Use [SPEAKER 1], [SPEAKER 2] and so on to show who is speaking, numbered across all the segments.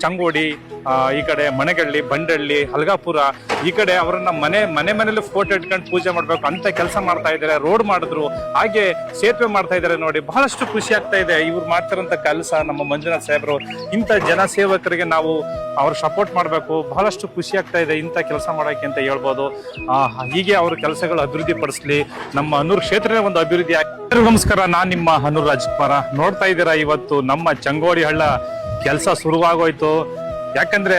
[SPEAKER 1] ಚಂಗೋಡಿ, ಈ ಕಡೆ ಮನೆಗಳ್ಳಿ, ಬಂಡಳ್ಳಿ, ಹಲ್ಗಾಪುರ, ಈ ಕಡೆ ಅವರನ್ನ ಮನೆಯಲ್ಲಿ ಫೋಟೋ ಇಟ್ಕೊಂಡು ಪೂಜೆ ಮಾಡ್ಬೇಕು ಅಂತ ಕೆಲಸ ಮಾಡ್ತಾ ಇದ್ದಾರೆ. ರೋಡ್ ಮಾಡಿದ್ರು, ಹಾಗೆ ಸೇತುವೆ ಮಾಡ್ತಾ ಇದ್ದಾರೆ. ನೋಡಿ, ಬಹಳಷ್ಟು ಖುಷಿ ಆಗ್ತಾ ಇದೆ ಇವ್ರು ಮಾಡ್ತಿರೋಂಥ ಕೆಲಸ. ನಮ್ಮ ಮಂಜುನಾಥ್ ಸಾಹೇಬರು ಇಂಥ ಜನ ಸೇವಕರಿಗೆ ನಾವು ಅವ್ರು ಸಪೋರ್ಟ್ ಮಾಡಬೇಕು. ಬಹಳಷ್ಟು ಖುಷಿ ಆಗ್ತಾ ಇದೆ ಇಂಥ ಕೆಲಸ ಮಾಡೋಕೆ ಅಂತ ಹೇಳ್ಬೋದು. ಹೀಗೆ ಅವ್ರ ಕೆಲಸಗಳು ಅಭಿವೃದ್ಧಿ ಪಡಿಸ್ಲಿ, ನಮ್ಮ ಹನೂರು ಕ್ಷೇತ್ರನೇ ಒಂದು ಅಭಿವೃದ್ಧಿ ಆಗಿ. ನಮಸ್ಕಾರ, ನಾನ್ ನಿಮ್ಮ ಹನೂರು ರಾಜ್ಕುಮಾರ. ನೋಡ್ತಾ ಇದ್ದೀರಾ, ಇವತ್ತು ನಮ್ಮ ಚಂಗೋಡಿ ಹಳ್ಳ ಕೆಲಸ ಶುರುವಾಗೋಯ್ತು. ಯಾಕಂದ್ರೆ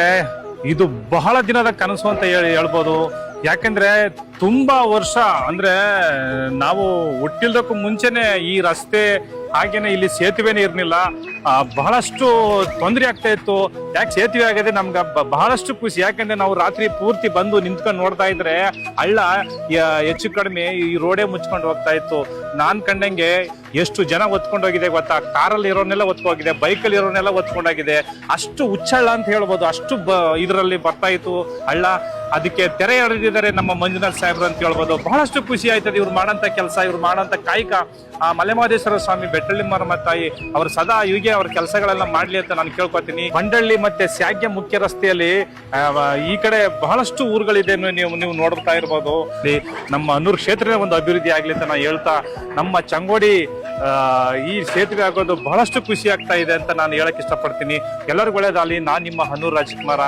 [SPEAKER 1] ಇದು ಬಹಳ ದಿನದ ಕನಸು ಅಂತ ಹೇಳ್ಬೋದು. ಯಾಕಂದ್ರೆ ತುಂಬಾ ವರ್ಷ ಅಂದ್ರೆ ನಾವು ಹುಟ್ಟಿಲ್ದಕ್ಕೂ ಮುಂಚೆನೆ ಈ ರಸ್ತೆ ಹಾಗೇನೆ ಇಲ್ಲಿ ಸೇತುವೆನೇ ಇರ್ಲಿಲ್ಲ. ಬಹಳಷ್ಟು ತೊಂದರೆ ಆಗ್ತಾ ಇತ್ತು. ಯಾಕೆ ಸೇತುವೆ ಆಗಿದೆ ನಮ್ಗೆ ಬಹಳಷ್ಟು ಖುಷಿ. ಯಾಕಂದ್ರೆ ನಾವು ರಾತ್ರಿ ಪೂರ್ತಿ ಬಂದು ನಿಂತ್ಕೊಂಡು ನೋಡ್ತಾ ಇದ್ರೆ ಹಳ್ಳ ಹೆಚ್ಚು ಕಡಿಮೆ ಈ ರೋಡೇ ಮುಚ್ಕೊಂಡು ಹೋಗ್ತಾ ಇತ್ತು. ನಾನ್ ಕಂಡಂಗೆ ಎಷ್ಟು ಜನ ಒತ್ಕೊಂಡು ಹೋಗಿದೆ ಗೊತ್ತಾ? ಕಾರಲ್ಲಿ ಇರೋನೆಲ್ಲ ಒತ್ಕೋಗಿದೆ, ಬೈಕಲ್ಲಿ ಇರೋನೆಲ್ಲ ಒತ್ಕೊಂಡೋಗಿದೆ. ಅಷ್ಟು ಹುಚ್ಚಳ್ಳ ಅಂತ ಹೇಳ್ಬೋದು. ಅಷ್ಟು ಇದರಲ್ಲಿ ಬರ್ತಾ ಇತ್ತು ಹಳ್ಳ. ಅದಕ್ಕೆ ತೆರೆ ಎಳೆದಿದ್ದಾರೆ ನಮ್ಮ ಮಂಜುನಾಥ್ ಸಾಹೇಬ್ರು ಅಂತ ಹೇಳ್ಬೋದು. ಬಹಳಷ್ಟು ಖುಷಿ ಆಯ್ತದೆ ಇವ್ರು ಮಾಡೋಂಥ ಕೆಲಸ, ಇವ್ರು ಮಾಡೋಂಥ ಕಾಯಕ. ಮಲೆಮಹದೇಶ್ವರ ಸ್ವಾಮಿ ಬೆಟ್ಟಳ್ಳಿ ಮಾರಮ್ಮ ತಾಯಿ ಅವರು ಸದಾ ಹೀಗೆ ಅವ್ರ ಕೆಲಸಗಳೆಲ್ಲ ಮಾಡ್ಲಿ ಅಂತ ನಾನು ಕೇಳ್ಕೊತೀನಿ. ಬಂಡಳ್ಳಿ ಮತ್ತೆ ಸ್ಯಾಗ್ಯ ಮುಖ್ಯ ರಸ್ತೆಯಲ್ಲಿ ಈ ಕಡೆ ಬಹಳಷ್ಟು ಊರುಗಳಿದೆ, ನೀವು ನೋಡ್ತಾ ಇರ್ಬೋದು. ನಮ್ಮ ಹನೂರು ಕ್ಷೇತ್ರನೇ ಒಂದು ಅಭಿವೃದ್ಧಿ ಆಗ್ಲಿ ಅಂತ ನಾನು ಹೇಳ್ತಾ, ನಮ್ಮ ಚಂಗೋಡಿ ಈ ಸೇತುವೆ ಆಗೋದು ಬಹಳಷ್ಟು ಖುಷಿ ಆಗ್ತಾ ಇದೆ ಅಂತ ನಾನು ಹೇಳಕ್ ಇಷ್ಟಪಡ್ತೀನಿ. ಎಲ್ಲರಿಗೂ ಒಳ್ಳೇದಾಗಲಿ. ನಾನ್ ನಿಮ್ಮ ಹನೂರು ರಾಜ್ಕುಮಾರ.